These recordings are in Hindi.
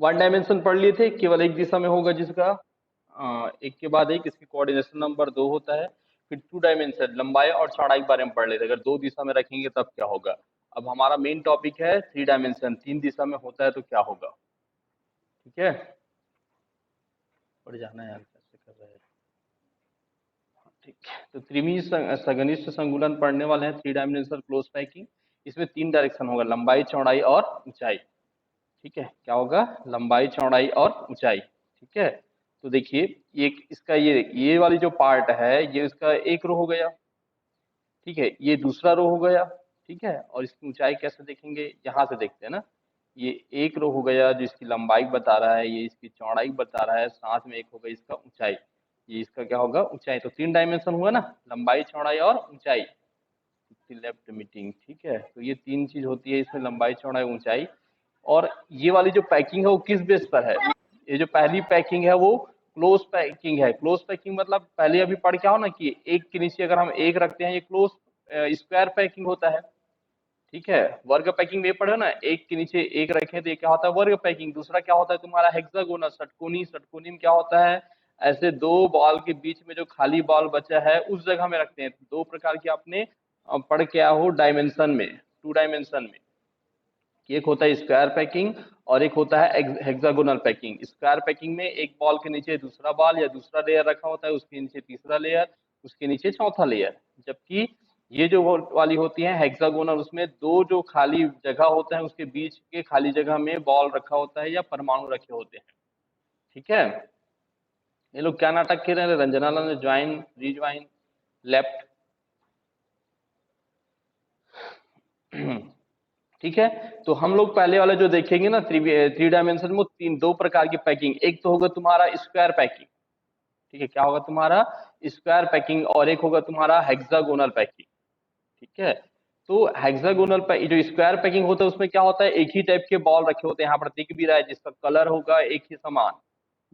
वन डायमेंशन पढ़ लिए थे, केवल एक दिशा में होगा जिसका एक के बाद एक इसकी कोऑर्डिनेशन नंबर 2 होता है। फिर टू डायमेंशन लंबाई और चौड़ाई के बारे में पढ़ लेते, अगर दो दिशा में रखेंगे तब क्या होगा। अब हमारा मेन टॉपिक है थ्री डायमेंशन, तीन दिशा में होता है तो क्या होगा। ठीक है, पढ़ जाना यार, कैसे कर रहे हैं। ठीक है, तो त्रिमी सघनिष्ठ संतुलन पढ़ने वाले हैं, थ्री डायमेंशनल क्लोज पैकिंग। इसमें तीन डायरेक्शन होगा, लंबाई चौड़ाई और ऊंचाई। ठीक है, क्या होगा, लंबाई चौड़ाई और ऊंचाई। ठीक है, तो देखिए ये इसका ये वाली जो पार्ट है ये इसका एक रो हो गया। ठीक है, ये दूसरा रो हो गया। ठीक है, और इसकी ऊंचाई कैसे देखेंगे, यहाँ से देखते हैं ना। ये एक रो हो गया जो इसकी लंबाई बता रहा है, ये इसकी चौड़ाई बता रहा है, साथ में एक होगा इसका ऊंचाई। ये इसका क्या होगा, ऊंचाई। तो तीन डायमेंशन हुआ ना, लंबाई चौड़ाई और ऊंचाई। Left meeting. ठीक है, तो ये तीन चीज होती है इसमें, लंबाई चौड़ाई ऊंचाई। और ये वाली जो पैकिंग है वो किस बेस पर है, ये जो पहली पैकिंग है वो क्लोज पैकिंग है। क्लोज पैकिंग मतलब पहले अभी पढ़ के आओ ना कि एक के नीचे अगर हम एक रखते हैं, ये क्लोज स्क्वायर पैकिंग होता है। ठीक है, वर्ग पैकिंग में पढ़ो ना, एक के नीचे एक रखे तो ये क्या होता है, वर्ग पैकिंग। दूसरा क्या होता है तुम्हारा, हेक्सागोनल, षटकोनी। षटकोनी में क्या होता है, ऐसे दो बॉल के बीच में जो खाली बॉल बचा है उस जगह में रखते हैं। दो प्रकार के आपने पढ़ के आओ डायमेंशन में, टू डायमेंशन में। एक होता है स्क्वायर पैकिंग और एक होता है हेक्सागोनल पैकिंग। स्क्वायर पैकिंग में एक बॉल के नीचे दूसरा बॉल या दूसरा लेयर रखा होता है, उसके नीचे तीसरा लेयर, उसके नीचे चौथा लेयर। जबकि ये जो वाली होती है हेक्सागोनल, उसमें दो जो खाली जगह होता है उसके बीच के खाली जगह में बॉल रखा होता है या परमाणु रखे होते हैं। ठीक है, ये लोग क्या नाटक खेल रहे हैं, रंजना ने ज्वाइन रिज्वाइन लेफ्ट। ठीक है, तो हम लोग पहले वाला जो देखेंगे ना थ्री डायमेंशन में, तीन दो प्रकार की पैकिंग। एक तो होगा तुम्हारा स्क्वायर पैकिंग। ठीक है, क्या होगा तुम्हारा, स्क्वायर पैकिंग। और एक होगा तुम्हारा हेक्सागोनल पैकिंग। ठीक है, तो हेक्सागोनल जो स्क्वायर पैकिंग होता है उसमें क्या होता है, एक ही टाइप के बॉल रखे होते हैं, यहाँ पर दिख भी रहा है, जिसका कलर होगा एक ही समान,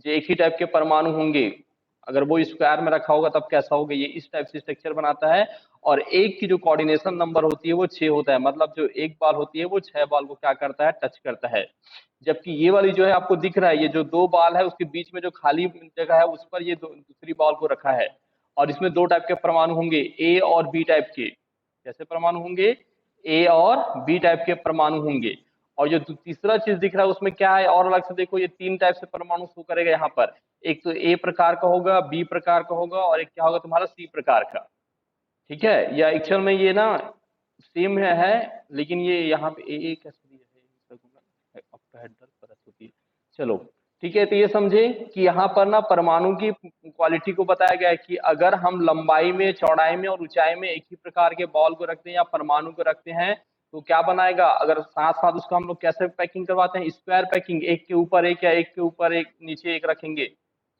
जो एक ही टाइप के परमाणु होंगे। अगर वो स्क्वायर में रखा होगा तब कैसा होगा, ये इस टाइप से स्ट्रक्चर बनाता है। और एक की जो कोऑर्डिनेशन नंबर होती है वो 6 होता है, मतलब जो एक बॉल होती है वो 6 बॉल को क्या करता है, टच करता है। जबकि ये वाली जो है आपको दिख रहा है, ये जो दो बॉल है उसके बीच में जो खाली जगह है उस पर ये दूसरी बॉल को रखा है। और इसमें दो टाइप के परमाणु होंगे, ए और बी टाइप के। कैसे परमाणु होंगे, ए और बी टाइप के परमाणु होंगे। और जो तीसरा चीज दिख रहा है उसमें क्या है, और अलग से देखो, ये तीन टाइप से परमाणु शो करेगा यहाँ पर। एक तो ए प्रकार का होगा, बी प्रकार का होगा, और एक क्या होगा तुम्हारा सी प्रकार का। ठीक है, या एक्चुअल में ये ना सेम है, लेकिन ये यहाँ पे ए कैसे दिया है, अपहेडर परत होती है। चलो ठीक है, तो ये समझे कि यहाँ पर ना परमाणु की क्वालिटी को बताया गया है कि अगर हम लंबाई में, चौड़ाई में और ऊंचाई में एक ही प्रकार के बॉल को रखते हैं या परमाणु को रखते हैं तो क्या बनाएगा। अगर साथ साथ उसको हम लोग कैसे पैकिंग करवाते हैं, स्क्वायर पैकिंग, एक के ऊपर एक या एक के ऊपर एक नीचे एक रखेंगे,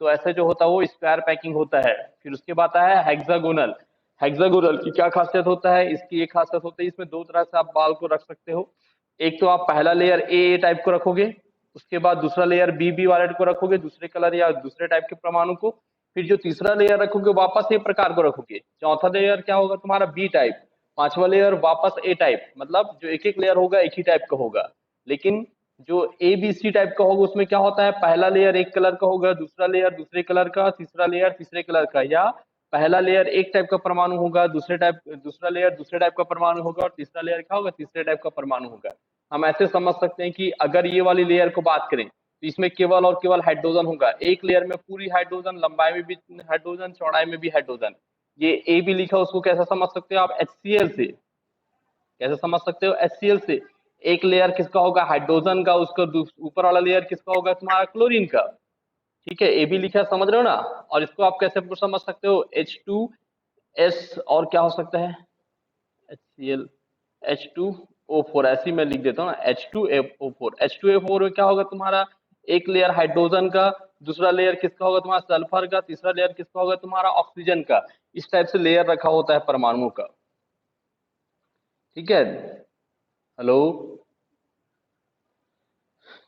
तो ऐसे जो होता है वो स्क्वायर पैकिंग होता है। फिर उसके बाद है हेक्सागोनल। हेक्सागोनल की क्या खासियत होता है, इसकी एक खासियत होती है, इसमें दो तरह से आप बाल को रख सकते हो। एक तो आप पहला लेयर ए टाइप को रखोगे, उसके बाद दूसरा लेयर बी बी वाले को रखोगे, दूसरे कलर या दूसरे टाइप के परमाणु को। फिर जो तीसरा लेयर रखोगे वापस ए प्रकार को रखोगे। चौथा लेयर क्या होगा तुम्हारा, बी टाइप। पांचवा लेयर वापस ए टाइप, मतलब जो एक एक लेयर होगा एक ही टाइप का होगा। लेकिन जो ए बी सी टाइप का होगा उसमें क्या होता है, पहला लेयर एक कलर का होगा, दूसरा लेयर दूसरे कलर का, तीसरा लेयर तीसरे कलर का। या पहला लेयर एक टाइप का परमाणु होगा, दूसरा लेयर दूसरे टाइप का परमाणु होगा, और तीसरा लेयर क्या होगा, तीसरे टाइप का परमाणु होगा। हम ऐसे समझ सकते हैं कि अगर ये वाली लेयर को बात करें तो इसमें केवल और केवल हाइड्रोजन होगा, एक लेयर में पूरी हाइड्रोजन, लंबाई में भी हाइड्रोजन, चौड़ाई में भी हाइड्रोजन। ये ए भी लिखा, उसको कैसा समझ सकते हो आप, HCl से। कैसे समझ सकते हो, HCl से। एक लेयर किसका होगा, हाइड्रोजन का, उसका ऊपर वाला लेयर किसका होगा, तुम्हारा क्लोरीन का। ठीक है, ए भी लिखा, समझ रहे हो ना। और इसको आप कैसे समझ सकते हो, H2S, और क्या हो सकता है, HCl, H2O4, ऐसी मैं लिख देता हूँ ना, H2O4। H2O4 में क्या होगा तुम्हारा, एक लेयर हाइड्रोजन का, दूसरा लेयर किसका होगा तुम्हारा, सल्फर का, तीसरा लेयर किसका होगा तुम्हारा, ऑक्सीजन का। इस टाइप से लेयर रखा होता है परमाणुओं का। ठीक है, हेलो।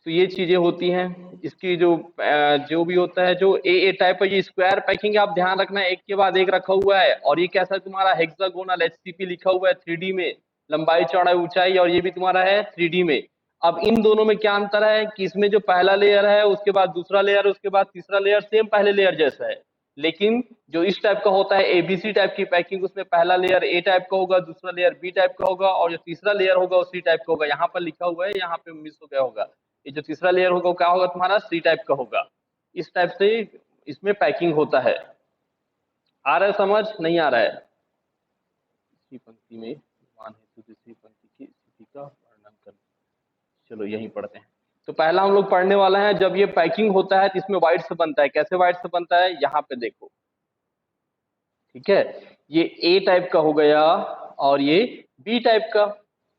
तो ये चीजें होती हैं इसकी, जो भी होता है, जो ए टाइप का ये स्क्वायर पैकिंग आप ध्यान रखना, एक के बाद एक रखा हुआ है। और ये कैसा है तुम्हारा, हेक्सागोनल HCP लिखा हुआ है 3D में, लंबाई चौड़ाई ऊंचाई, और ये भी तुम्हारा है 3D में। अब इन दोनों में क्या अंतर है कि इसमें जो पहला लेयर है, उसके बाद दूसरा लेयर, उसके बाद तीसरा लेयर सेम पहले लेयर जैसा है, लेकिन जो इस टाइप का होता है एबीसी टाइप की पैकिंग, उसमें पहला लेयर ए टाइप का होगा, दूसरा लेयर बी टाइप का होगा, और जो तीसरा लेयर होगा वो सी टाइप का होगा। यहाँ पर लिखा हुआ है, यहाँ पे मिस हो गया होगा, ये जो तीसरा लेयर होगा वो क्या होगा तुम्हारा, सी टाइप का होगा। इस टाइप से इसमें पैकिंग होता है। आ रहा है समझ, नहीं आ रहा है? इसी पंक्ति में मान हेतु दूसरी पंक्ति की स्थिति का वर्णन कर। चलो यही पढ़ते हैं। तो पहला हम लोग पढ़ने वाला है, जब ये पैकिंग होता है तो इसमें व्हाइट से बनता है। कैसे व्हाइट से बनता है, यहाँ पे देखो, ठीक है, ये ए टाइप का हो गया और ये बी टाइप का,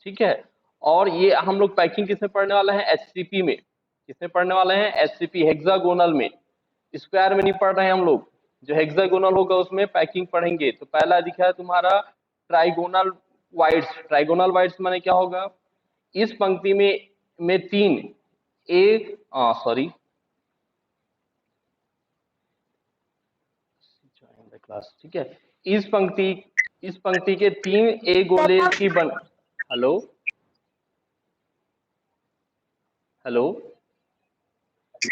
ठीक है। और ये हम लोग पैकिंग किसमें पढ़ने वाला है, एचसीपी में। किसमें पढ़ने वाले हैं, एचसीपी, हेक्सागोनल में। स्क्वायर में नहीं पढ़ रहे हैं हम लोग, जो हेक्सागोनल होगा उसमें पैकिंग पढ़ेंगे। तो पहला दिखा है तुम्हारा ट्राइगोनल वाइड्स। ट्राइगोनल वाइड्स माने क्या होगा, इस पंक्ति में तीन ए, सॉरी, क्लास, ठीक है। इस पंक्ति के तीन ए गोले की बन, हेलो हेलो,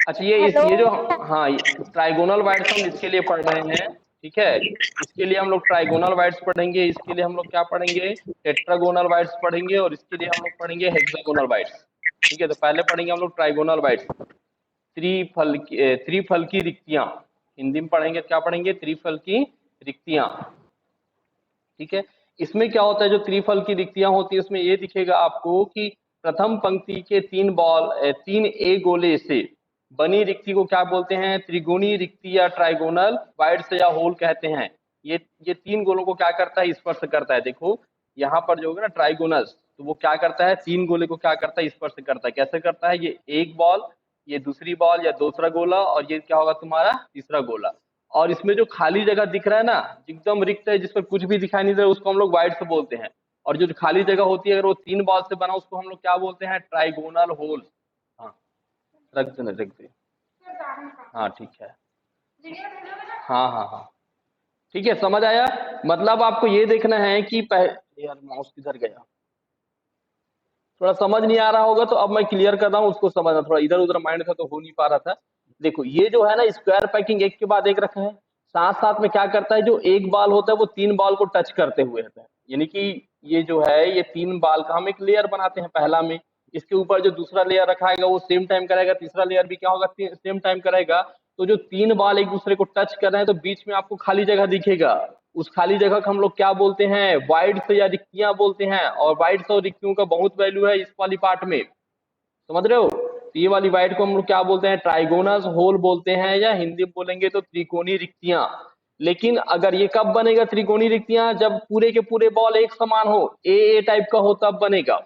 अच्छा ये जो, हाँ, ट्राइगोनल वाइड्स हम इसके लिए पढ़ रहे हैं, ठीक है। इसके लिए हम लोग ट्राइगोनल वाइड्स पढ़ेंगे, इसके लिए हम लोग क्या पढ़ेंगे, टेट्रागोनल वाइड्स पढ़ेंगे, और इसके लिए हम लोग पढ़ेंगे हेक्सागोनल वाइड्स, ठीक है। तो पहले पढ़ेंगे हम लोग ट्राइगोनल वाइड्स, त्रिफल की रिक्तियां। हिंदी में पढ़ेंगे, क्या पढ़ेंगे, त्रिफल की रिक्तियां, ठीक है। इसमें क्या होता है, जो त्रिफल की रिक्तियां होती है उसमें ये दिखेगा आपको कि प्रथम पंक्ति के तीन ए गोले से बनी रिक्ति को क्या बोलते हैं, त्रिगुणी रिक्ति या ट्राइगोनल वाइड्स या होल कहते हैं। ये तीन गोलों को क्या करता है, स्पर्श करता है। देखो यहाँ पर जो होगा ना ट्राइगोनल्स, तो वो क्या करता है, तीन गोले को क्या करता है, स्पर्श करता है। कैसे करता है, ये एक बॉल, ये दूसरी बॉल या दूसरा गोला, और ये क्या होगा तुम्हारा तीसरा गोला। और इसमें जो खाली जगह दिख रहा है ना, एकदम रिक्त है, जिसमें कुछ भी दिखाई नहीं दे रहा, उसको हम लोग वाइड से बोलते हैं। और जो खाली जगह होती है, अगर वो तीन बॉल से बना, उसको हम लोग क्या बोलते हैं, ट्राइगोनल होल। हाँ, रख दे, रख दे, हाँ ठीक है, हाँ हाँ हाँ, ठीक है, समझ आया। मतलब आपको ये देखना है कि यार माउस किधर गया, थोड़ा समझ नहीं आ रहा होगा तो अब मैं क्लियर कर रहा हूँ, उसको समझना। थोड़ा इधर उधर माइंड था तो हो नहीं पा रहा था। देखो ये जो है ना, स्क्वायर पैकिंग एक के बाद एक रखे हैं, साथ साथ में क्या करता है, जो एक बॉल होता है वो तीन बॉल को टच करते हुए रहता है। यानी कि ये जो है, ये तीन बॉल का हम एक लेयर बनाते हैं पहला में, इसके ऊपर जो दूसरा लेयर रखाएगा वो सेम टाइम करेगा, तीसरा लेयर भी क्या होगा, सेम टाइम करेगा। तो जो तीन बॉल एक दूसरे को टच कर रहे हैं, तो बीच में आपको खाली जगह दिखेगा। उस खाली जगह को हम लोग क्या बोलते हैं, वाइड्स या रिक्तियां बोलते हैं। और वाइड्स और रिक्तियों का बहुत वैल्यू है इस वाली पार्ट में, समझ रहे हो। तो ये वाली वाइड को हम लोग क्या बोलते हैं, ट्राइगोनस होल बोलते हैं, या हिंदी में बोलेंगे तो त्रिकोणी रिक्तियां। लेकिन अगर ये कब बनेगा त्रिकोणी रिक्तियां, जब पूरे के पूरे बॉल एक समान हो, ए टाइप का हो, तब बनेगा।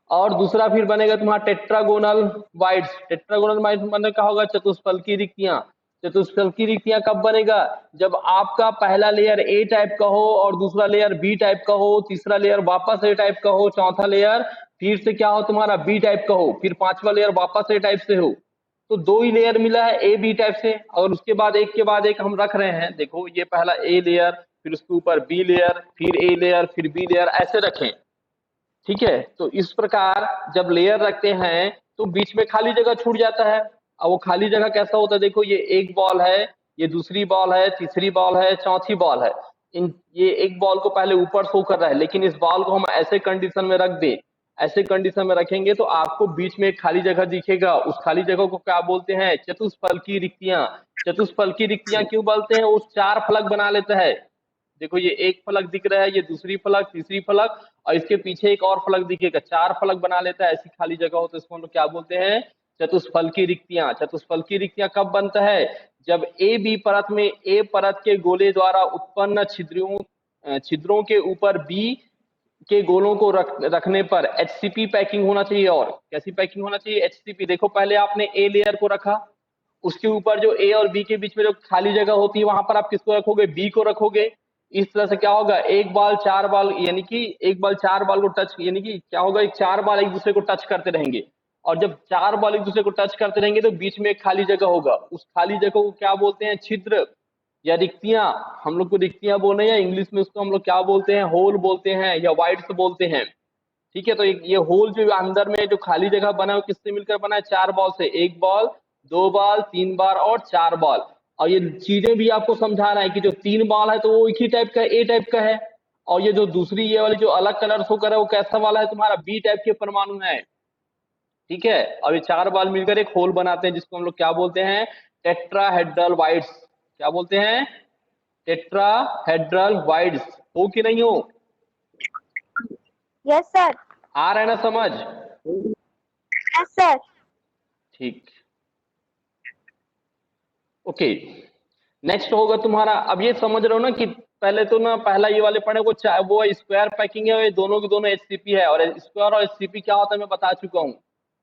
और दूसरा फिर बनेगा तुम्हारा टेट्रागोनल वाइड्स। टेट्रागोनल वाइड्स मतलब क्या होगा, चतुष्फलकी रिक्तियां। चतुष्फलकी रिक्तियां कब बनेगा, जब आपका पहला लेयर ए टाइप का हो, और दूसरा लेयर बी टाइप का हो, तीसरा लेयर वापस ए टाइप का हो, चौथा लेयर फिर से क्या हो तुम्हारा बी टाइप का हो, फिर पांचवा लेयर वापस ए टाइप से हो। तो दो ही लेयर मिला है ए बी टाइप से, और उसके बाद एक के बाद एक हम रख रहे हैं। देखो ये पहला ए लेयर, फिर उसके ऊपर बी लेयर, फिर ए लेयर, फिर बी लेयर, ऐसे रखें, ठीक है। तो इस प्रकार जब लेयर रखते हैं तो बीच में खाली जगह छूट जाता है। अब वो खाली जगह कैसा होता है, देखो ये एक बॉल है, ये दूसरी बॉल है, तीसरी बॉल है, चौथी बॉल है। ये एक बॉल को पहले ऊपर शो कर रहा है, लेकिन इस बॉल को हम ऐसे कंडीशन में रख दें, ऐसे कंडीशन में रखेंगे तो आपको बीच में एक खाली जगह दिखेगा। उस खाली जगह को क्या बोलते हैं, चतुष्फलकी रिक्तियां। चतुष्फलकी रिक्तियां क्यों बोलते हैं, वो चार फलक बना लेता है। देखो ये एक फलक दिख रहा है, ये दूसरी फलक, तीसरी फलक, और इसके पीछे एक और फलक दिखेगा, चार फलक बना लेता है। ऐसी खाली जगह हो तो इसको हम लोग क्या बोलते हैं, चतुष्फलकी रिक्तियां। चतुष्फलकी रिक्तियां कब बनता है, जब ए बी परत में ए परत के गोले द्वारा उत्पन्न छिद्रों के ऊपर बी के गोलों को रखने पर एचसीपी पैकिंग होना चाहिए। और कैसी पैकिंग होना चाहिए, एचसीपी। देखो पहले आपने ए लेयर को रखा, उसके ऊपर जो ए और बी के बीच में जो खाली जगह होती है, वहां पर आप किसको रखोगे, बी को रखोगे। इस तरह से क्या होगा, एक बॉल चार बॉल, यानी कि एक बॉल चार बॉल को टच, यानी कि क्या होगा, एक चार बॉल एक दूसरे को टच करते रहेंगे। और जब चार बॉल एक दूसरे को टच करते रहेंगे तो बीच में एक खाली जगह होगा। उस खाली जगह को क्या बोलते हैं, छिद्र या रिक्तियां। हम लोग को रिक्तियां बोले, या इंग्लिश में उसको हम लोग क्या बोलते हैं, होल बोलते हैं, या वाइड्स बोलते हैं, ठीक है, तो ये होल जो अंदर में जो खाली जगह बना है वो किससे मिलकर बना है? 4 बॉल से, 1 बॉल, 2 बॉल, 3 बार और 4 बॉल। और ये चीजें भी आपको समझा रहा है कि जो 3 बॉल है तो वो एक ही टाइप का ए टाइप का है, और ये जो दूसरी ये वाली जो अलग कलर शो कर रहा है वो कैसा वाला है? तुम्हारा बी टाइप के परमाणु है। ठीक है, अब ये 4 बॉल मिलकर एक होल बनाते हैं जिसको हम लोग क्या बोलते हैं? Tetrahedral wides. क्या बोलते हैं? Tetrahedral wides. हो कि नहीं हो? Yes sir. आ रहा है ना समझ? Yes sir. ठीक, ओके। नेक्स्ट होगा तुम्हारा, अब ये समझ रहे हो ना कि पहले तो ना पहला ये वाले पढ़े वो स्क्वायर पैकिंग है, ये दोनों के दोनों एचसीपी है, और स्क्वायर और एचसीपी क्या होता है मैं बता चुका हूँ।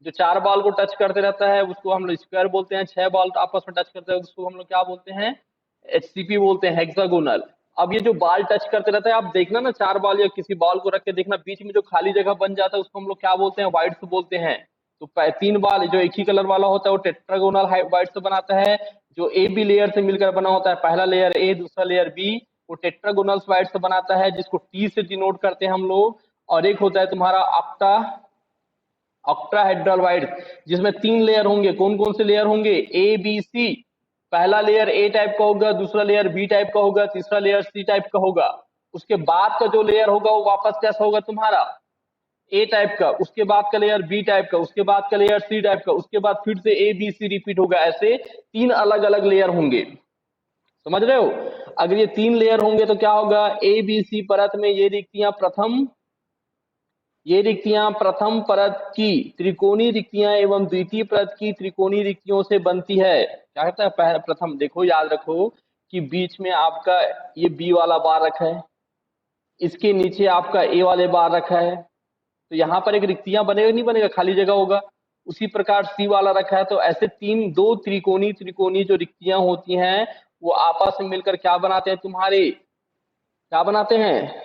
जो 4 बॉल को टच करते रहता है उसको हम लोग स्क्वायर बोलते हैं, 6 बॉल आपस में टच करते हैं उसको हम लोग क्या बोलते हैं? एचसीपी बोलते हैं, हेक्सागोनल। अब ये जो बॉल टच करते रहता है, आप देखना ना 4 बॉल या किसी बॉल को रख के देखना, बीच में जो खाली जगह बन जाता है उसको हम लोग क्या बोलते हैं? वाइड्स बोलते हैं। तो 3 बॉल जो एक ही कलर वाला होता है वो टेट्रागोनल वाइड्स बनाता है। जो ए बी लेयर से मिलकर बना होता है, पहला लेयर ए दूसरा लेयर बी, वो टेट्रागोनल वाइड से बनाता है जिसको टी से डिनोट करते हैं हम लोग। और एक होता है तुम्हारा ऑक्टाहेड्रल वाइड, जिसमें 3 लेयर होंगे। कौन कौन से लेयर होंगे? A B C. पहला लेयर ए टाइप का होगा, दूसरा लेयर बी टाइप का होगा, तीसरा लेयर सी टाइप का होगा। उसके बाद का जो लेयर होगा वो वापस कैसा होगा तुम्हारा? ए टाइप का, उसके बाद का लेयर बी टाइप का, उसके बाद का लेयर सी टाइप का, उसके बाद फिर से ए बी सी रिपीट होगा। ऐसे 3 अलग अलग लेयर होंगे, समझ रहे हो? अगर ये 3 लेयर होंगे तो क्या होगा? ए बी सी परत में ये रिक्तियां प्रथम परत की त्रिकोणीय रिक्तियां एवं द्वितीय परत की त्रिकोणीय रिक्तियों से बनती है। क्या कहता है? प्रथम, देखो याद रखो कि बीच में आपका ये बी वाला बार रखा है, इसके नीचे आपका ए वाले बार रखा है, तो यहाँ पर एक रिक्तियां बनेगा नहीं बनेगा? खाली जगह होगा। उसी प्रकार सी वाला रखा है, तो ऐसे दो त्रिकोणीय त्रिकोणीय जो रिक्तियां होती हैं वो आपस में मिलकर क्या बनाते हैं तुम्हारे? क्या बनाते हैं?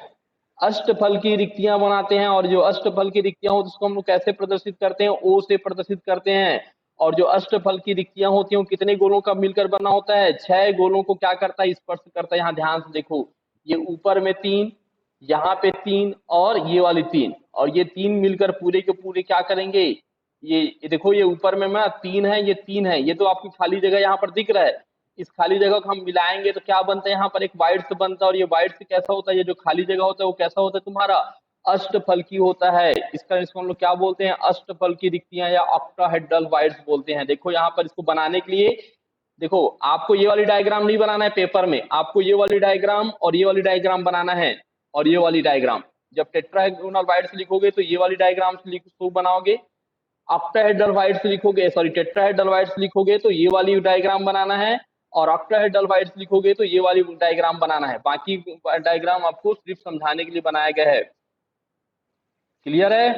अष्टफल की रिक्तियां बनाते हैं। और जो अष्टफल की रिक्तियां होती है उसको हम लोग कैसे प्रदर्शित करते हैं? ओ से प्रदर्शित करते हैं। और जो अष्टफल की रिक्तियां होती हैं वो कितने गोलों का मिलकर बना होता है? 6 गोलों को क्या करता है? स्पर्श करता है। यहाँ ध्यान से देखो, ये ऊपर में 3, यहाँ पे 3 और ये वाली 3, और ये 3 मिलकर पूरे के पूरे क्या करेंगे? ये देखो, ये ऊपर में ना 3 है, ये 3 है, ये तो आपकी खाली जगह यहाँ पर दिख रहा है। इस खाली जगह को हम मिलाएंगे तो क्या बनता है? यहाँ पर एक वाइड से बनता है, और ये वाइड से कैसा होता है? ये जो खाली जगह होता है वो कैसा होता है तुम्हारा? अष्टफल की होता है। इसको हम लोग क्या बोलते हैं? अष्टफल की रिक्तियां या ऑक्टाहेड्रल वाइड्स बोलते हैं। देखो यहाँ पर इसको बनाने के लिए, देखो आपको ये वाली डायग्राम नहीं बनाना है पेपर में, आपको ये वाली डायग्राम और ये वाली डायग्राम बनाना है, और ये वाली डायग्राम। जब टेट्राहेड्रल वाइड्स लिखोगे तो ये वाली डायग्राम से बनाओगे, ऑक्टाहेड्रल वाइड्स लिखोगे, सॉरी टेट्राहेड्रल वाइड्स लिखोगे तो ये वाली डायग्राम बनाना है, और ऑक्टाहेड्रल वाइड्स लिखोगे तो ये वाली डायग्राम बनाना है। बाकी डायग्राम आपको सिर्फ समझाने के लिए बनाया गया है। क्लियर है?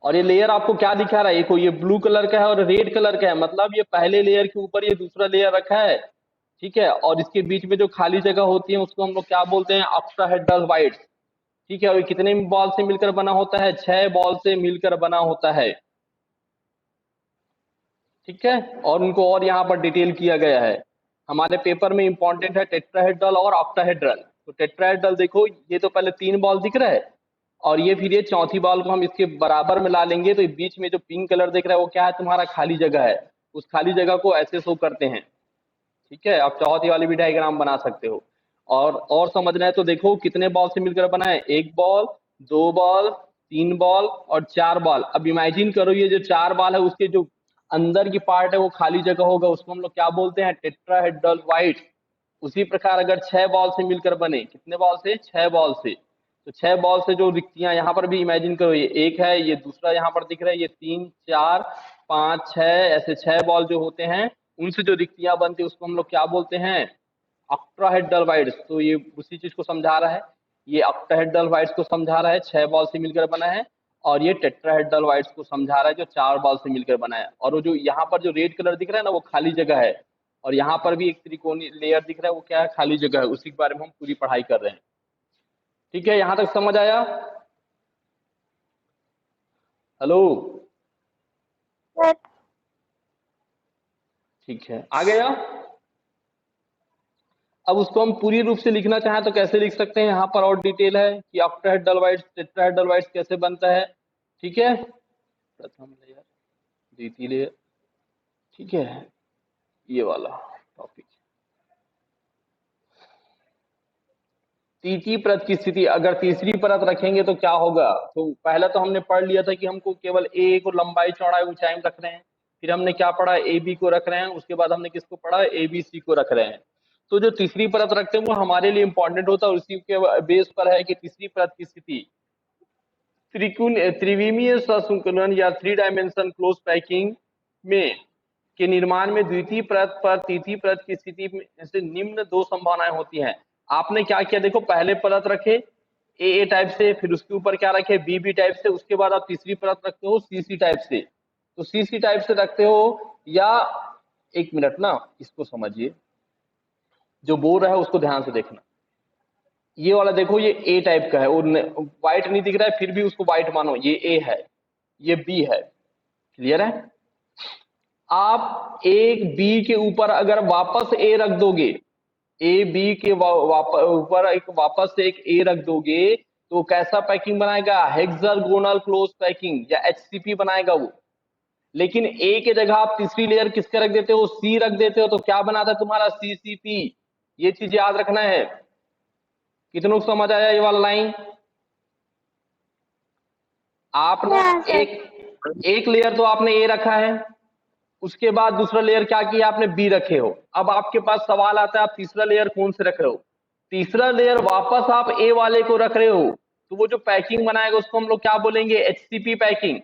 और ये लेयर आपको क्या दिखा रहा है? ये ब्लू कलर का है और रेड कलर का है, मतलब ये पहले लेयर के ऊपर ये दूसरा लेयर रखा है। ठीक है, और इसके बीच में जो खाली जगह होती है उसको हम लोग क्या बोलते हैं? Octahedral wides. ठीक है, और ये कितने बॉल से मिलकर बना होता है? 6 बॉल से मिलकर बना होता है। ठीक है, और उनको और यहाँ पर डिटेल किया गया है। हमारे पेपर में इंपॉर्टेंट है टेट्राहेड्रल और ऑक्टाहेड्रल। तो टेट्राहेड्रल देखो, ये तो पहले 3 बॉल दिख रहा है, और ये फिर ये चौथी बॉल को हम इसके बराबर में ला लेंगे, तो बीच में जो पिंक कलर दिख रहा है वो क्या है तुम्हारा? खाली जगह है। उस खाली जगह को ऐसे शो करते हैं। ठीक है, आप चौथी वाली भी डायग्राम बना सकते हो। और समझना है तो देखो कितने बॉल से मिलकर बना है? 1 बॉल, 2 बॉल, 3 बॉल और 4 बॉल। अब इमेजिन करो ये जो 4 बॉल है उसके जो अंदर की पार्ट है वो खाली जगह होगा, उसको हम लोग क्या बोलते हैं? Tetrahedral void. उसी प्रकार अगर 6 बॉल से मिलकर बने, कितने बॉल से? 6 बॉल से, तो 6 बॉल से जो रिक्तियां यहाँ पर भी इमेजिन करो, ये एक है, ये दूसरा यहाँ पर दिख रहा है, ये 3 4 5 6, ऐसे 6 बॉल जो होते हैं उनसे जो रिक्तियां बनती है उसको हम लोग क्या बोलते हैं? Octahedral wides. तो ये उसी चीज को समझा रहा है, ये ऑक्टाहेड्रल वाइड्स को समझा रहा है, 6 बॉल से मिलकर बना है। और ये टेट्राहेड्रल वाइड्स को समझा रहा है जो 4 बॉल से मिलकर बना है। और वो जो यहाँ पर जो रेड कलर दिख रहा है ना वो खाली जगह है, और यहाँ पर भी एक त्रिकोणीय लेयर दिख रहा है वो क्या है? खाली जगह है। उसी के बारे में हम पूरी पढ़ाई कर रहे हैं। ठीक है, यहाँ तक समझ आया? Hello, sir. ठीक है, आ गया? अब उसको हम पूरी रूप से लिखना चाहें तो कैसे लिख सकते हैं, यहाँ पर और डिटेल है कि ऑक्टाहेड्रल वाइड्स टेट्राहेड्रल वाइड्स कैसे बनता है। ठीक है, प्रथम लेयर, द्वितीय लेयर, ठीक है, ये वाला टॉपिक। तीसरी परत की स्थिति, अगर तीसरी परत रखेंगे तो क्या होगा, तो पहले तो हमने पढ़ लिया था कि हमको केवल ए को लंबाई चौड़ाई ऊंचाई में रख रहे हैं, फिर हमने क्या पढ़ा, ए बी को रख रहे हैं, उसके बाद हमने किसको पढ़ा, ए बी सी को रख रहे हैं। तो जो तीसरी परत रखते हैं वो हमारे लिए इंपॉर्टेंट होता है, और उसी के बेस पर है कि तीसरी परत की स्थिति त्रिविमीय ससंकुलन या 3 डायमेंशन क्लोज पैकिंग में के निर्माण में द्वितीय परत पर तीसरी परत की स्थिति में से निम्न दो संभावनाएं होती हैं। आपने क्या किया, देखो पहले परत रखे ए टाइप से, फिर उसके ऊपर क्या रखे, बी टाइप से, उसके बाद आप तीसरी परत रखते हो सी टाइप से। तो सी टाइप से रखते हो, या एक मिनट ना, इसको समझिए, जो बोल रहा है उसको ध्यान से देखना। ये वाला देखो, ये ए टाइप का है और व्हाइट नहीं दिख रहा है, फिर भी उसको व्हाइट मानो, ये ए है, ये बी है। क्लियर है? आप एक बी के ऊपर अगर वापस ए रख दोगे, ए बी के ऊपर एक वापस से एक ए रख दोगे, तो कैसा पैकिंग बनाएगा, हेक्सागोनल क्लोज पैकिंग या एचसीपी बनाएगा वो। लेकिन ए के जगह आप तीसरी लेयर किसके रख देते हो, सी रख देते हो, तो क्या बनाता है तुम्हारा, सीसीपी। ये चीज याद रखना है। कितनों को समझ आया ये वाला लाइन? आपने एक लेयर तो आपने ए रखा है, उसके बाद दूसरा लेयर क्या किया आपने, बी रखे हो। अब आपके पास सवाल आता है आप तीसरा लेयर कौन से रख रहे हो, तीसरा लेयर वापस आप ए वाले को रख रहे हो, तो वो जो पैकिंग बनाएगा उसको हम लोग क्या बोलेंगे, एचसीपी पैकिंग।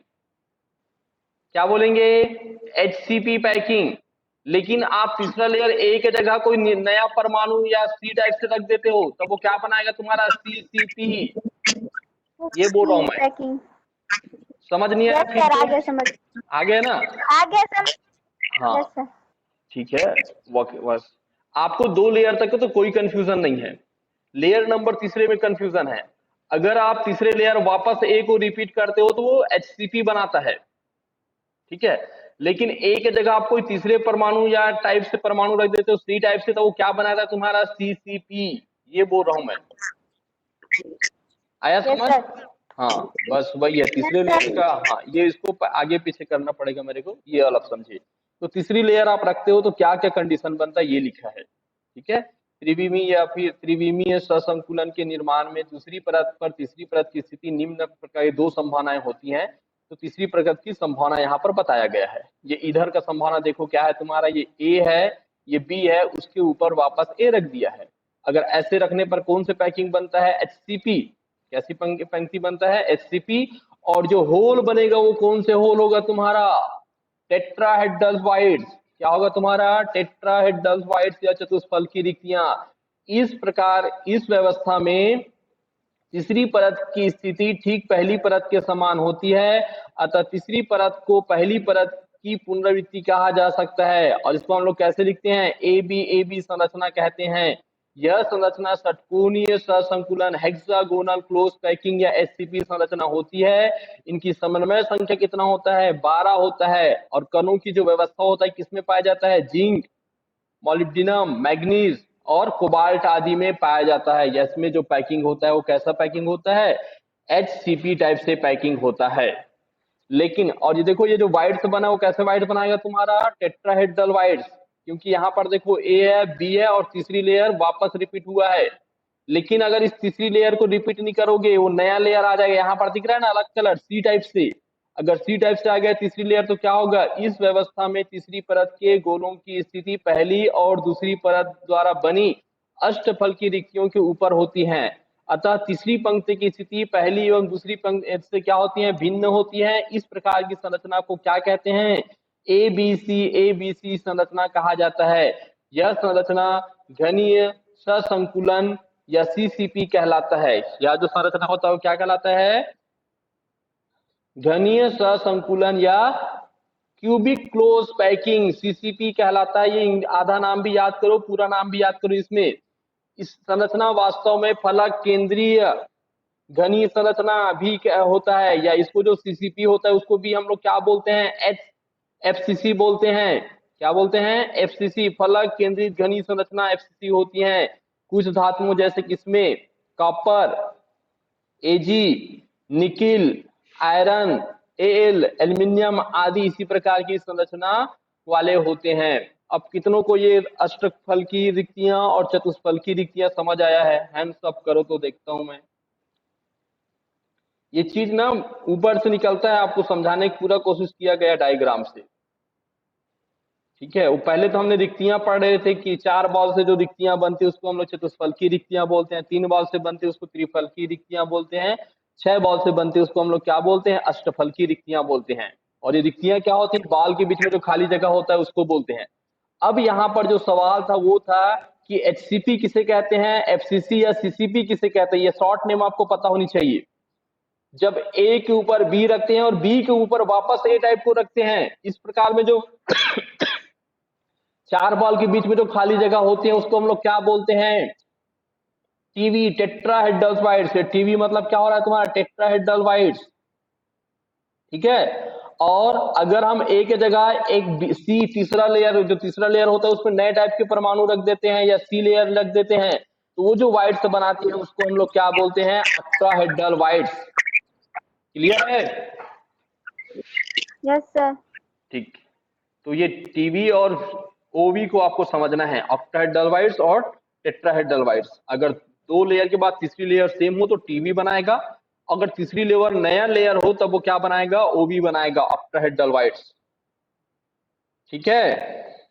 क्या बोलेंगे, एचसीपी पैकिंग। लेकिन आप तीसरा लेयर ए के जगह कोई नया परमाणु या सी टाइप से रख देते हो, तब वो क्या बनाएगा तुम्हारा, सीसीपी। ये बोल रहा हूं मैं, समझ नहीं आया? सर आगे समझ, आ गया ना? आगे समझ। हाँ ठीक है, बस आपको दो लेयर तक तो कोई कंफ्यूजन नहीं है, लेयर नंबर तीसरे में कंफ्यूजन है। अगर आप तीसरे लेयर वापस ए को रिपीट करते हो तो वो एचसीपी बनाता है, ठीक है। लेकिन ए के जगह आप कोई तीसरे परमाणु या टाइप से परमाणु रख देते हो सी टाइप से, तो वो क्या बनाता है तुम्हारा, सीसीपी। ये बोल रहा हूं मैं, आया समझ? हाँ बस वही है तीसरे लेयर का। हाँ ये इसको आगे पीछे करना पड़ेगा मेरे को, ये अलग समझिए। तो तीसरी लेयर आप रखते हो तो क्या क्या कंडीशन बनता है ये लिखा है, ठीक है। त्रिविमीय या फिर त्रिविमीय ससंकुलन के निर्माण में दूसरी परत पर तीसरी परत की स्थिति निम्न प्रकार की दो संभावनाएं होती हैं। तो तीसरी परत की संभावना यहाँ पर बताया गया है। ये इधर का संभावना देखो क्या है तुम्हारा, ये ए है, ये बी है, उसके ऊपर वापस ए रख दिया है। अगर ऐसे रखने पर कौन से पैकिंग बनता है, एचसीपी। कैसी पंक्ति बनता है, एचसीपी। और जो होल बनेगा वो कौन से होल होगा तुम्हारा, टेट्राहेड्रल वाइड्स। क्या होगा तुम्हारा, टेट्राहेड्रल वाइड्स या चतुष्फल की रिक्तियां। इस प्रकार इस व्यवस्था में तीसरी परत की स्थिति ठीक पहली परत के समान होती है, अतः तीसरी परत को पहली परत की पुनरावृत्ति कहा जा सकता है। और इसको हम लोग कैसे लिखते हैं, ए बी संरचना कहते हैं। यह संरचना षटकोणीय ससंकुलन हेक्सागोनल क्लोज पैकिंग या एचसीपी संरचना होती है। इनकी समन्वय संख्या कितना होता है, 12 होता है। और कणों की जो व्यवस्था होता है किसमें पाया जाता है, जिंक, मॉलिब्डेनम, मैग्नीज और कोबाल्ट आदि में पाया जाता है। इसमें जो पैकिंग होता है वो कैसा पैकिंग होता है, एचसीपी टाइप से पैकिंग होता है। लेकिन और ये देखो ये जो वाइड से बना वो कैसे वाइड बनाएगा तुम्हारा, टेट्राहेड्रल वाइड्स। क्योंकि यहाँ पर देखो ए है, बी है और तीसरी लेयर वापस रिपीट हुआ है। लेकिन अगर इस तीसरी लेयर को रिपीट नहीं करोगे वो नया लेयर आ जाएगा, यहाँ पर दिख रहा है ना अलग कलर, सी टाइप से। अगर सी टाइप से आ गया तीसरी लेयर तो क्या होगा, इस व्यवस्था में तीसरी परत के गोलों की स्थिति पहली और दूसरी परत द्वारा बनी अष्टफल की रिक्तियों के ऊपर होती हैं। अतः तीसरी पंक्ति की स्थिति पहली एवं दूसरी पंक्ति से क्या होती है, भिन्न होती है। इस प्रकार की संरचना को क्या कहते हैं, एबीसी संरचना कहा जाता है। यह संरचना घनीय ससंकुलन या सीसीपी कहलाता है। यह जो संरचना होता है वो क्या कहलाता है, घनीय ससंकुलन या क्यूबिक क्लोज पैकिंग, सीसीपी कहलाता है। ये आधा नाम भी याद करो, पूरा नाम भी याद करो इसमें। इस संरचना वास्तव में फलक केंद्रीय घनी संरचना भी होता है, या इसको जो सीसीपी होता है उसको भी हम लोग क्या बोलते हैं, एफसीसी बोलते हैं। क्या बोलते हैं? एफसीसी, फलक केंद्रित घनी संरचना एफसीसी होती है। कुछ धातुओं जैसे किसमें? कॉपर, एजी, निकिल, आयरन, एल, एल्यूमिनियम आदि इसी प्रकार की संरचना वाले होते हैं। अब कितनों को ये अष्टफल की रिक्तियां और चतुष्फल की रिक्तियां समझ आया है? हैंड्स अप करो तो देखता हूं मैं। ये चीज ना ऊपर से निकलता है, आपको समझाने की पूरा कोशिश किया गया डायग्राम से। ठीक है, वो पहले तो हमने रिक्तियां पढ़ रहे थे कि 4 बॉल से जो रिक्तियां बनती है उसको हम लोग चतुष्फल की रिक्तियां बोलते हैं, 3 बॉल से बनती है उसको त्रिफल की रिक्तियां बोलते हैं, 6 बॉल से बनती है उसको हम लोग क्या बोलते हैं? अष्टफल की रिक्तियां बोलते हैं। और ये रिक्तियां क्या होती है? बॉल के बीच में जो खाली जगह होता है उसको बोलते हैं। अब यहाँ पर जो सवाल था वो था कि एचसीपी किसे कहते हैं, एफसीसी या सीसीपी किसे कहते हैं? ये शॉर्ट नेम आपको पता होनी चाहिए। जब ए के ऊपर बी रखते हैं और बी के ऊपर वापस ए टाइप को रखते हैं, इस प्रकार में जो 4 बॉल के बीच में जो खाली जगह होती है उसको हम लोग क्या बोलते हैं? TV, tetrahedral wides. टीवी मतलब क्या हो रहा है तुम्हारा? Tetrahedral wides. ठीक है, और अगर हम ए के जगह एक सी तीसरा लेयर, जो तीसरा लेयर होता है उसमें नए टाइप के परमाणु रख देते हैं या सी लेयर रख देते हैं, तो वो जो वाइड्स बनाती है उसको हम लोग क्या बोलते हैं? Octahedral wides. क्लियर है? Yes sir. ठीक, तो ये टीवी और ओवी को आपको समझना है, ऑक्टाहेड्रल वाइड्स और टेट्राहेड्रल वाइड्स। अगर 2 लेयर के बाद तीसरी लेयर सेम हो तो टीवी बनाएगा, अगर तीसरी लेयर नया लेयर हो तब वो क्या बनाएगा? ओवी बनाएगा, ऑक्टाहेड्रल वाइड्स। ठीक है,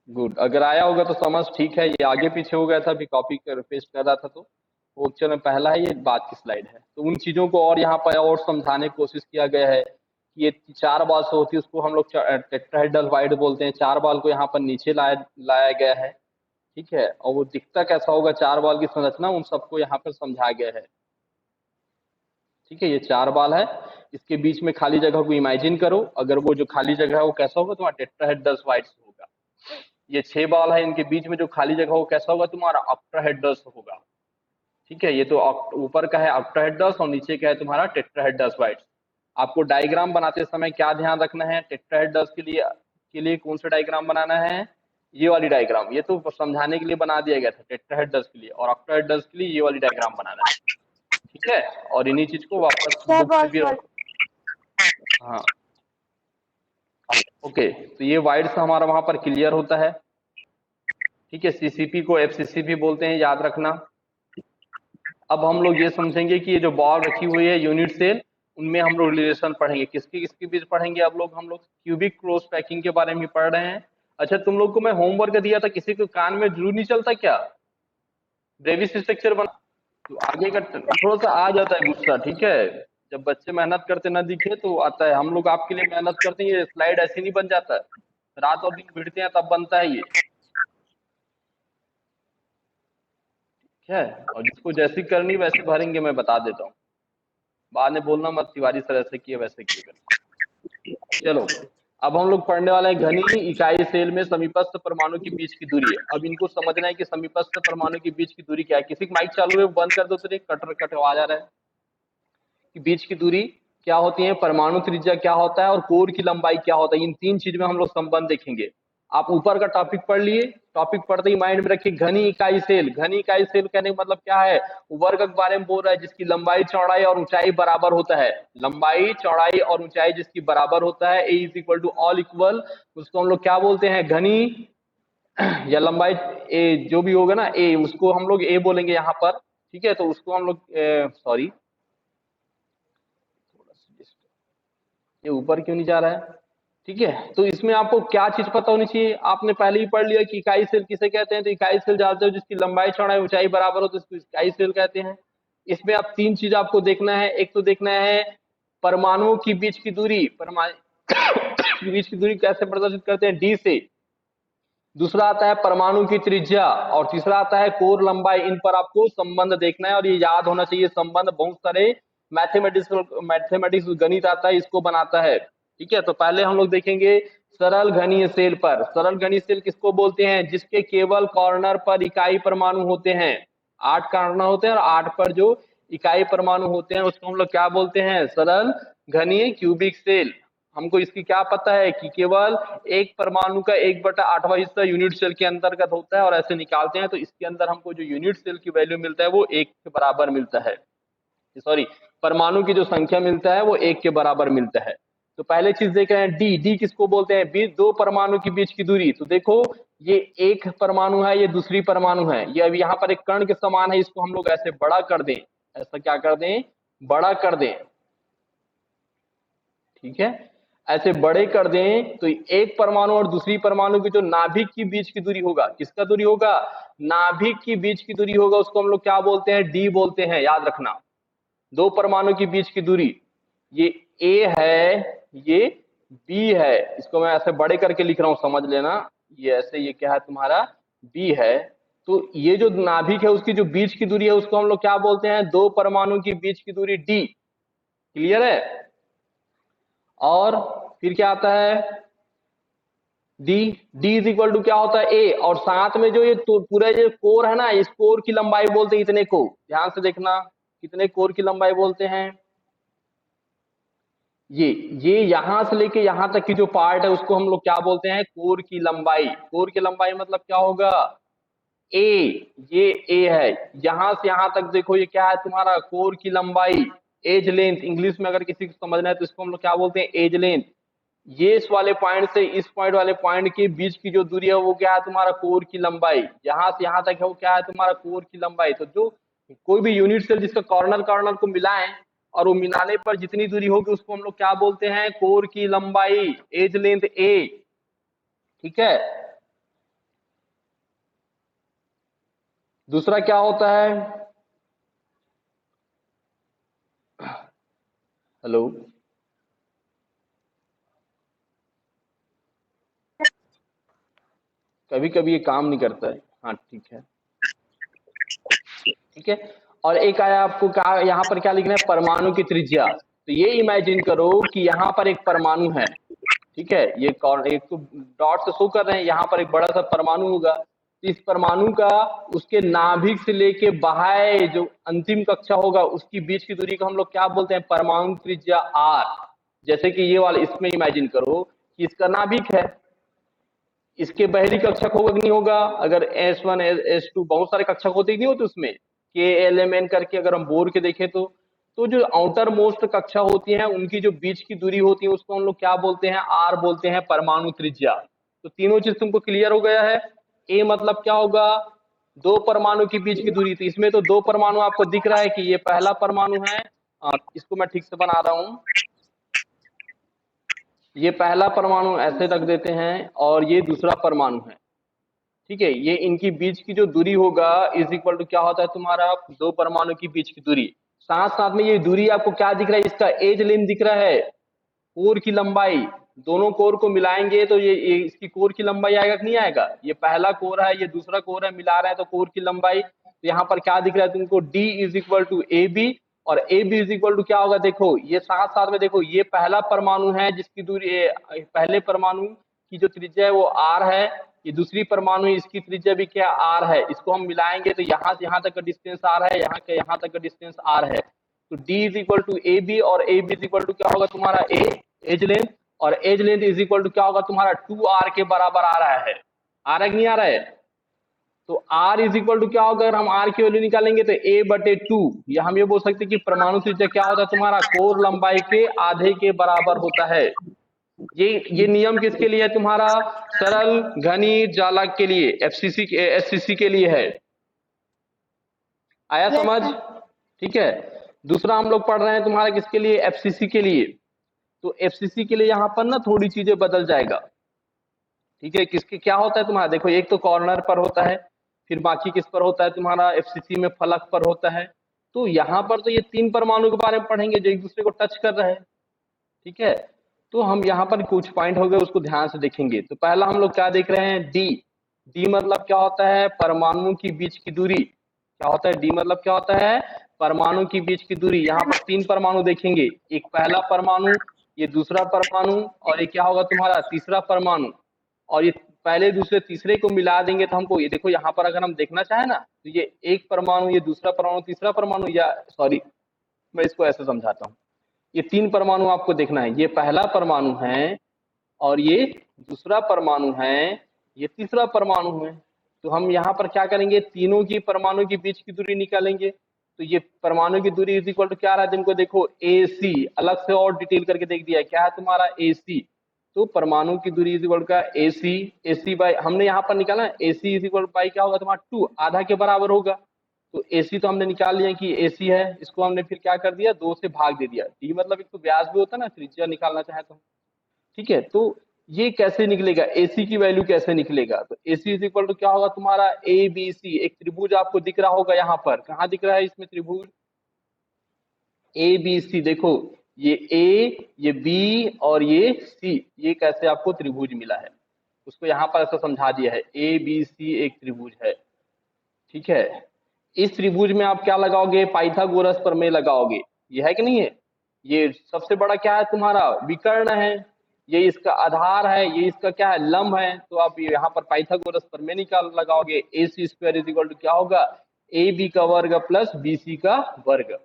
गुड। अगर आया होगा तो समझ ठीक है, ये आगे पीछे हो गया था, अभी कॉपी कर पेस्ट कर रहा था तो वो एक्चुअल में पहला है, ये बाद की स्लाइड है। तो उन चीजों को और यहाँ पर और समझाने की कोशिश किया गया है कि ये 4 बॉल से होती है उसको हम लोग टेट्राहेड्रल वाइड बोलते हैं। 4 बॉल को यहाँ पर नीचे लाया गया है। ठीक है, और वो दिखता कैसा होगा 4 बॉल की संरचना, उन सबको यहाँ पर समझाया गया है। ठीक है, ये 4 बॉल है, इसके बीच में खाली जगह को इमेजिन करो, अगर वो जो खाली जगह है वो कैसा होगा? तुम्हारा टेट्राहेड्रल वाइड्स होगा। ये 6 बॉल है, इनके बीच में जो खाली जगह वो कैसा होगा? तुम्हारा ऑक्टाहेड्रस होगा। ठीक है, ये तो ऊपर का है ऑक्टाहेड्रस और नीचे का है तुम्हारा टेट्राहेड्रस वाइड्स। आपको डायग्राम बनाते समय क्या ध्यान रखना है? टेट्राहेड्रस के लिए कौन सा डायग्राम बनाना है? ये वाली डायग्राम। ये तो समझाने के लिए बना दिया गया था टेट्राहेड्रस के लिए, और ऑक्टाहेड्रस के लिए ये वाली डायग्राम बनाना है। ठीक है, और इन्हीं चीज को वापस 6 बुक से बॉल्स भी। हाँ, ओके, तो ये वाइड्स हमारा वहां पर क्लियर होता है। ठीक है, सीसीपी को एफसीसी भी बोलते हैं, याद रखना। अब हम लोग ये समझेंगे कि ये जो बॉल रखी हुई है यूनिट सेल, उनमें हम लोग रिलेशन पढ़ेंगे। किसके किसके बीच पढ़ेंगे? हम लोग क्यूबिक क्रॉस पैकिंग के बारे में पढ़ रहे हैं। अच्छा, तुम लोग को मैं होमवर्क दिया था, किसी को कान में जरूर नहीं चलता क्या? ब्रेविस स्ट्रक्चर बना तो आगे का थोड़ा सा आ जाता है गुस्सा। ठीक है, जब बच्चे मेहनत करते ना दिखे तो आता है। हम लोग आपके लिए मेहनत करते हैं, ये स्लाइड ऐसे नहीं बन जाता है, रात और दिन भिड़ते हैं तब बनता है ये। ठीक है, और जिसको जैसी करनी वैसे भरेंगे, मैं बता देता हूँ, बाद में बोलना मत तिवारी सर ऐसे किए वैसे किए। चलो, अब हम लोग पढ़ने वाले हैं घनी इकाई सेल में समीपस्थ परमाणु के बीच की दूरी है। अब इनको समझना है कि समीपस्थ परमाणु के बीच की दूरी क्या है। किसी की माइक चालू है बंद कर दो, तो कट आवाज आ रहा है। कि बीच की दूरी क्या होती है, परमाणु त्रिज्या क्या होता है और कोर की लंबाई क्या होता है। इन 3 चीज में हम लोग संबंध देखेंगे। आप ऊपर का टॉपिक पढ़ लिए, टॉपिक पढ़ते ही माइंड में रखिए घनी इकाई सेल। घनी इकाई सेल कहने का मतलब क्या है? वर्ग के बारे में बोल रहा है जिसकी लंबाई चौड़ाई और ऊंचाई बराबर होता है। लंबाई चौड़ाई और ऊंचाई जिसकी बराबर होता है, A is equal to all equal, उसको हम लोग क्या बोलते हैं? घनी, या लंबाई ए जो भी होगा ना ए, उसको हम लोग ए बोलेंगे यहाँ पर। ठीक है, तो उसको हम लोग सॉरी, ये ऊपर क्यों नहीं जा रहा है? ठीक है, तो इसमें आपको क्या चीज पता होनी चाहिए? आपने पहले ही पढ़ लिया कि इकाई सेल किसे कहते हैं, तो इकाई सेल जानते हो जिसकी लंबाई चौड़ाई ऊंचाई बराबर हो तो इसको इकाई सेल कहते हैं। इसमें आप 3 चीज आपको देखना है। एक तो देखना है परमाणुओं की बीच की दूरी, परमाणु की बीच की दूरी कैसे प्रदर्शित करते हैं? डी से। दूसरा आता है परमाणु की त्रिज्या, और तीसरा आता है कोर लंबाई। इन पर आपको संबंध देखना है और ये याद होना चाहिए संबंध। बहुत सारे मैथमेटिक्स गणित आता है, इसको बनाता है। ठीक है, तो पहले हम लोग देखेंगे सरल घनीय सेल पर। सरल घनीय सेल किसको बोलते हैं? जिसके केवल कॉर्नर पर इकाई परमाणु होते हैं। 8 कॉर्नर होते हैं और 8 पर जो इकाई परमाणु होते हैं उसको हम लोग क्या बोलते हैं? सरल घनीय क्यूबिक सेल। हमको इसकी क्या पता है कि केवल एक परमाणु का 1/8वां हिस्सा यूनिट सेल के अंतर्गत होता है, और ऐसे निकालते हैं तो इसके अंदर हमको जो यूनिट सेल की वैल्यू मिलता है वो 1 के बराबर मिलता है। सॉरी, परमाणु की जो संख्या मिलता है वो 1 के बराबर मिलता है। तो पहले चीज देख रहे हैं डी। डी किसको बोलते हैं? दो परमाणु के बीच की दूरी। तो देखो ये एक परमाणु है, ये दूसरी परमाणु है, ये अभी यहाँ पर एक कण के समान है, इसको हम लोग ऐसे बड़ा कर दें, ऐसा क्या कर दें, बड़ा कर दें, ठीक है, ऐसे बड़े कर दें तो एक परमाणु और दूसरी परमाणु की जो नाभिक की बीच की दूरी होगा, किसका दूरी होगा, नाभिक की बीच की दूरी होगा, उसको हम लोग क्या बोलते हैं, डी बोलते हैं, याद रखना। दो परमाणु के बीच की दूरी, ये ए है, ये बी है, इसको मैं ऐसे बड़े करके लिख रहा हूं, समझ लेना, ये ऐसे, ये क्या है तुम्हारा, बी है। तो ये जो नाभिक है उसकी जो बीच की दूरी है उसको हम लोग क्या बोलते हैं, दो परमाणु की बीच की दूरी डी। क्लियर है? और फिर क्या आता है, D. D is equal to क्या होता है, ए, और साथ में जो ये तो पूरा जो कोर है ना, इस कोर की लंबाई बोलते हैं इतने को, ध्यान से देखना, कितने कोर की लंबाई बोलते हैं, ये यहां से लेके यहां तक की जो पार्ट है उसको हम लोग क्या बोलते हैं, कोर की लंबाई। कोर की लंबाई मतलब क्या होगा, ए, ये ए है, यहां से यहां तक देखो ये क्या है तुम्हारा, कोर की लंबाई, एज लेंथ। इंग्लिश में अगर किसी को समझना है तो इसको हम लोग क्या बोलते हैं, एज लेंथ। ये इस वाले पॉइंट से इस पॉइंट वाले पॉइंट के बीच की जो दूरी है वो क्या है तुम्हारा, कोर की लंबाई। यहां से यहां तक है वो क्या है तुम्हारा, कोर की लंबाई। तो जो कोई भी यूनिट सेल जिसका कॉर्नर कॉर्नर को मिलाएं और वो मिलाने पर जितनी दूरी होगी उसको हम लोग क्या बोलते हैं, कोर की लंबाई, एज लेंथ ए। ठीक है, दूसरा क्या होता है, हेलो, कभी कभी ये काम नहीं करता है, हाँ ठीक है, ठीक है। और एक आया आपको क्या, यहाँ पर क्या लिखना है, परमाणु की त्रिज्या। तो ये इमेजिन करो कि यहाँ पर एक परमाणु है, ठीक है, ये एक तो डॉट से शो कर रहे हैं, यहाँ पर एक बड़ा सा परमाणु होगा। तो इस परमाणु का उसके नाभिक से लेके बाह्य जो अंतिम कक्षा होगा उसकी बीच की दूरी को हम लोग क्या बोलते हैं, परमाणु त्रिज्या आर। जैसे कि ये वाला इसमें इमेजिन करो कि इसका नाभिक है, इसके बाहरी कक्षक होगा कि नहीं होगा, अगर S1 S2 बहुत सारे कक्षक होते ही नहीं होते उसमें, KLMN करके अगर हम बोर के देखें तो जो आउटर मोस्ट कक्षा होती है उनकी जो बीच की दूरी होती है उसको हम लोग क्या बोलते हैं, आर बोलते हैं, परमाणु त्रिज्या। तो तीनों चीज तुमको क्लियर हो गया है। ए मतलब क्या होगा, दो परमाणु के बीच की दूरी। तो इसमें तो दो परमाणु आपको दिख रहा है कि ये पहला परमाणु है, इसको मैं ठीक से बना रहा हूं, ये पहला परमाणु ऐसे रख देते हैं और ये दूसरा परमाणु है, ठीक है। ये इनकी बीच की जो दूरी होगा इज इक्वल टू क्या होता है तुम्हारा, दो परमाणु की बीच की दूरी। साथ साथ में ये दूरी आपको क्या दिख रहा है, इसका एज लेंथ दिख रहा है, कोर की लंबाई। दोनों कोर को मिलाएंगे तो ये इसकी कोर की लंबाई आएगा कि नहीं आएगा, ये पहला कोर है ये दूसरा कोर है, मिला रहे हैं तो कोर की लंबाई। तो यहाँ पर क्या दिख रहा है तुमको, D is equal to A B, और A B is equal to क्या होगा, देखो ये साथ साथ में देखो, ये पहला परमाणु है जिसकी दूरी, पहले परमाणु की जो त्रिज्या है वो आर है, ये दूसरी परमाणु इसकी त्रिज्या भी क्या, आर है। इसको हम मिलाएंगे तो यहाँ से यहाँ तक का डिस्टेंस आर है, यहाँ के यहाँ तक का डिस्टेंस आर है। तो D is equal to A B, और A B is equal to क्या होगा तुम्हारा, ए, एज लेंथ, और edge length is equal to क्या होगा तुम्हारा, 2r के बराबर आ रहा है, आ रहा है कि नहीं आ रहा है। तो r इज इक्वल टू क्या होगा, अगर हम r की वैल्यू निकालेंगे तो a/2, या हम ये बोल सकते हैं कि परमाणु त्रिज्या क्या होता है तुम्हारा, कोर लंबाई के आधे के बराबर होता है। ये नियम किसके लिए है तुम्हारा, सरल घनी जालक के लिए, एफसीसी एससीसी के लिए है। आया Yes, समझ, sir. ठीक है। दूसरा हम लोग पढ़ रहे हैं तुम्हारा किसके लिए, एफसीसी के लिए। तो एफसीसी के लिए यहाँ पर ना थोड़ी चीजें बदल जाएगा, ठीक है। किसके क्या होता है तुम्हारा, देखो एक तो कॉर्नर पर होता है, फिर बाकी किस पर होता है तुम्हारा, एफसीसी में फलक पर होता है। तो यहाँ पर तो ये तीन परमाणु के बारे में पढ़ेंगे जो एक दूसरे को टच कर रहे हैं, ठीक है। तो हम यहाँ पर कुछ पॉइंट हो गए उसको ध्यान से देखेंगे। तो पहला हम लोग क्या देख रहे हैं, डी। डी मतलब क्या होता है, परमाणु की बीच की दूरी। क्या होता है, डी मतलब क्या होता है, परमाणु की बीच की दूरी। यहाँ पर तीन परमाणु देखेंगे, एक पहला परमाणु, ये दूसरा परमाणु, और ये क्या होगा तुम्हारा, तीसरा परमाणु। और ये पहले दूसरे तीसरे को मिला देंगे तो हमको ये देखो, यहाँ पर अगर हम देखना चाहे ना तो ये एक परमाणु, ये दूसरा परमाणु, तीसरा परमाणु, या सॉरी मैं इसको ऐसे समझाता हूँ, ये 3 परमाणु आपको देखना है, ये पहला परमाणु है और ये दूसरा परमाणु है, ये तीसरा परमाणु है। तो हम यहाँ पर क्या करेंगे, तीनों की परमाणु के बीच की दूरी निकालेंगे। तो ये परमाणु की दूरी इज इक्वल टू क्या रहा है, तुमको देखो AC, अलग से और डिटेल करके देख दिया है, क्या है तुम्हारा AC। तो परमाणु की दूरी इज इक्वल का AC बाई, हमने यहाँ पर निकाला AC इज इक्वल बाई क्या होगा तुम्हारा 2, आधा के बराबर होगा। तो AC तो हमने निकाल लिया कि AC है, इसको हमने फिर क्या कर दिया, 2 से भाग दे दिया। D मतलब एक तो व्यास भी होता है ना, त्रिज्या निकालना चाहे तो। ठीक है, तो ये कैसे निकलेगा, AC की वैल्यू कैसे निकलेगा, तो AC इज इक्वल टू क्या होगा तुम्हारा ABC, एक त्रिभुज आपको दिख रहा होगा यहाँ पर, कहाँ दिख रहा है इसमें त्रिभुज ABC, देखो ये A, ये B और ये C, ये कैसे आपको त्रिभुज मिला है, उसको यहाँ पर ऐसा समझा दिया है, ABC एक त्रिभुज है। ठीक है, इस त्रिभुज में आप क्या लगाओगे, पाइथागोरस प्रमेय लगाओगे, ये है कि नहीं है। ये सबसे बड़ा क्या है तुम्हारा, विकर्ण है, ये इसका आधार है, ये इसका क्या है, लंब है। तो आप यहाँ पर पाइथागोरस प्रमेय निकाल लगाओगे, AC square is equal to क्या होगा, AB का वर्ग प्लस BC का वर्ग।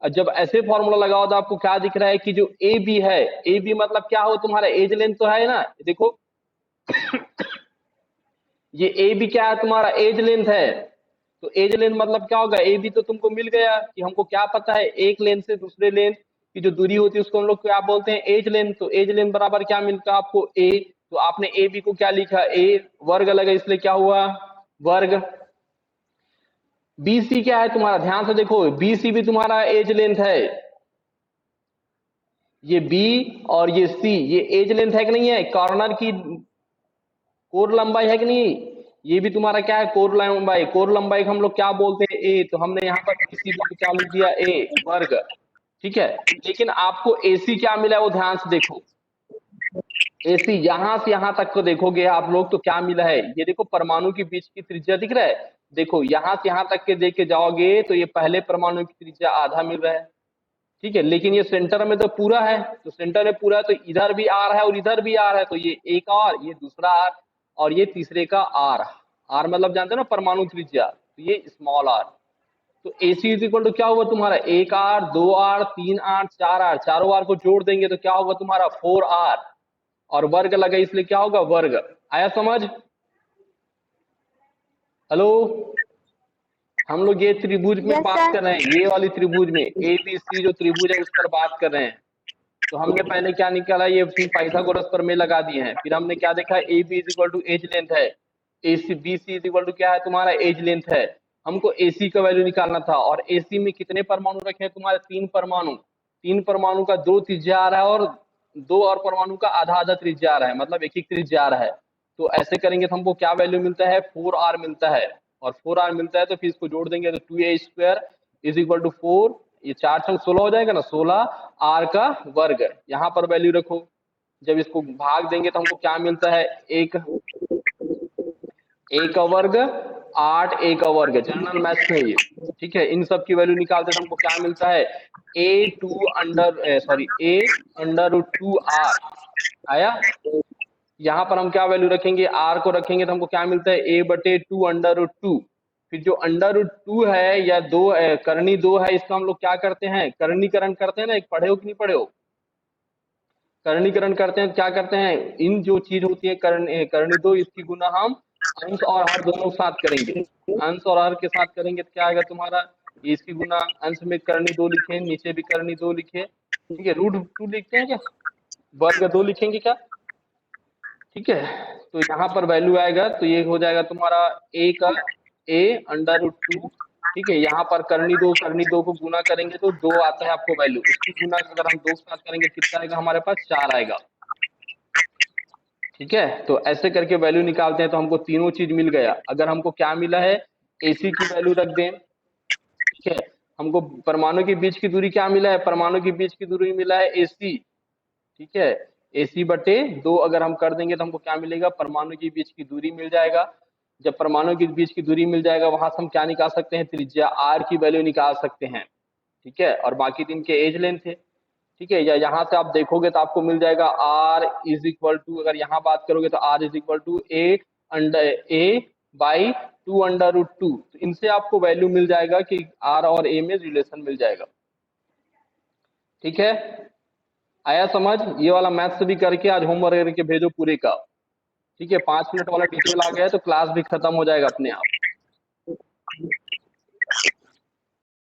और जब ऐसे फॉर्मूला लगाओ तो आपको क्या दिख रहा है कि जो AB है, AB मतलब क्या हो तुम्हारा, एज लेंथ तो है ना, देखो ये AB क्या है तुम्हारा, एज लेंथ है। तो एज लेंथ मतलब क्या होगा, AB तो तुमको मिल गया, कि हमको क्या पता है, एक लेंथ से दूसरे लेंथ की जो दूरी होती है उसको हम लोग क्या बोलते हैं, एज लेंथ। तो एज लेंथ बराबर क्या मिलता है आपको, A। तो आपने AB को क्या लिखा, A, वर्ग लगा इसलिए क्या हुआ, वर्ग। BC क्या है तुम्हारा, ध्यान से देखो, BC भी तुम्हारा एज लेंथ है, ये B और ये C, ये एज लेंथ है कि नहीं है, कॉर्नर की कोर लंबाई है कि नहीं, ये भी तुम्हारा क्या है, कोर लंबाई। कोर लंबाई को हम लोग क्या बोलते हैं, A। तो हमने यहाँ पर BC को क्या लिख दिया, A वर्ग। ठीक है, लेकिन आपको AC क्या मिला है वो ध्यान से देखो, AC यहां से यहां तक को देखोगे आप लोग तो क्या मिला है, ये देखो परमाणु के बीच की त्रिज्या दिख रहा है, देखो यहां से यहां तक के देख के जाओगे तो ये पहले परमाणु की त्रिज्या आधा मिल रहा है। ठीक है, लेकिन ये सेंटर में तो पूरा है, तो सेंटर में पूरा है तो इधर भी आर है और इधर भी आर है, तो ये एक आर, ये दूसरा आर और ये तीसरे का आर। आर मतलब जानते हो ना परमाणु त्रिज्या, तो ये स्मॉल आर। तो AC इज इक्वल टू क्या होगा तुम्हारा, 1R 2R 3R 4R, चारों आर को जोड़ देंगे तो क्या होगा तुम्हारा 4R, और वर्ग लगा इसलिए क्या होगा, वर्ग। आया समझ, हेलो। हम लोग ये त्रिभुज में यस बात सर। कर रहे हैं, ये वाली त्रिभुज में ABC जो त्रिभुज है उस पर बात कर रहे हैं। तो हमने पहले क्या निकाला, ये पाइथागोरस प्रमेय लगा दिए हैं, फिर हमने क्या देखा, AB is equal to edge length है, BC इज इक्वल टू क्या है तुम्हारा, एज लेंथ है। हमको AC का वैल्यू निकालना था, और AC में कितने परमाणु रखे हैं तुम्हारे, 3 परमाणु। 3 परमाणु का 2 त्रिज्या आ रहा है और 2 और परमाणु का आधा आधा त्रिज्या आ रहा है, मतलब एक एक त्रिज्या आ रहा है। तो ऐसे करेंगे तो हमको क्या वैल्यू मिलता है, 4R मिलता है, और 4R मिलता है तो फिर इसको जोड़ देंगे तो 2A square is equal to 4, ये 4 छंग 16 हो जाएगा ना, 16R का वर्ग। यहाँ पर वैल्यू रखो, जब इसको भाग देंगे तो हमको क्या मिलता है, एक A का वर्ग 8A का वर्ग, जनरल मैथ्स में ये। ठीक है, इन सब की वैल्यू निकालते तो हमको क्या मिलता है, A अंडर रूट 2R आया। यहाँ पर हम क्या वैल्यू रखेंगे, R को रखेंगे तो हमको क्या मिलता है, A/2 अंडर रूट 2। फिर जो अंडर रूट 2 है या दो करनी 2 है, इसका हम लोग क्या करते हैं, करणीकरण करते हैं ना, एक पढ़े हो कि नहीं पढ़े हो, करणीकरण करते हैं, क्या करते हैं, इन जो चीज होती है करनी 2, इसकी गुना हम अंश और हर दोनों के साथ करेंगे। अंश और हर के साथ करेंगे तो क्या आएगा तुम्हारा, ये इसकी गुना, अंश में करनी 2 लिखे, नीचे भी करनी 2 लिखे। ठीक है, रूट 2 लिखते हैं क्या, वर्ग 2 लिखेंगे क्या। ठीक है, तो यहाँ पर वैल्यू आएगा तो ये हो जाएगा तुम्हारा A अंडर रूट 2। ठीक है, यहाँ पर करनी दो को गुना करेंगे तो 2 आता है आपको वैल्यू, उसकी गुना अगर हम 2 के साथ करेंगे कितना आएगा हमारे पास, 4 आएगा। ठीक है, तो ऐसे करके वैल्यू निकालते हैं तो हमको तीनों चीज मिल गया। अगर हमको क्या मिला है, AC की वैल्यू रख दें। ठीक है, हमको परमाणु के बीच की दूरी क्या मिला है, परमाणु के बीच की दूरी मिला है AC। ठीक है, AC/2 अगर हम कर देंगे तो हमको क्या मिलेगा, परमाणु के बीच की दूरी मिल जाएगा। जब परमाणु के बीच की दूरी मिल जाएगा वहां से हम क्या निकाल सकते हैं, त्रिज्या R की वैल्यू निकाल सकते हैं। ठीक है, और बाकी दिन के एज लेंथ है। ठीक है, या यहाँ से आप देखोगे तो आपको मिल जाएगा R इज इक्वल टू, अगर यहाँ बात करोगे तो R is equal to A/2 under root 2। तो इनसे आपको वैल्यू मिल जाएगा कि R और A में रिलेशन मिल जाएगा। ठीक है, आया समझ? ये वाला मैथ्स भी करके आज होमवर्क करके भेजो पूरे का। ठीक है, 5 मिनट वाला डिटेल आ गया है तो क्लास भी खत्म हो जाएगा अपने आप।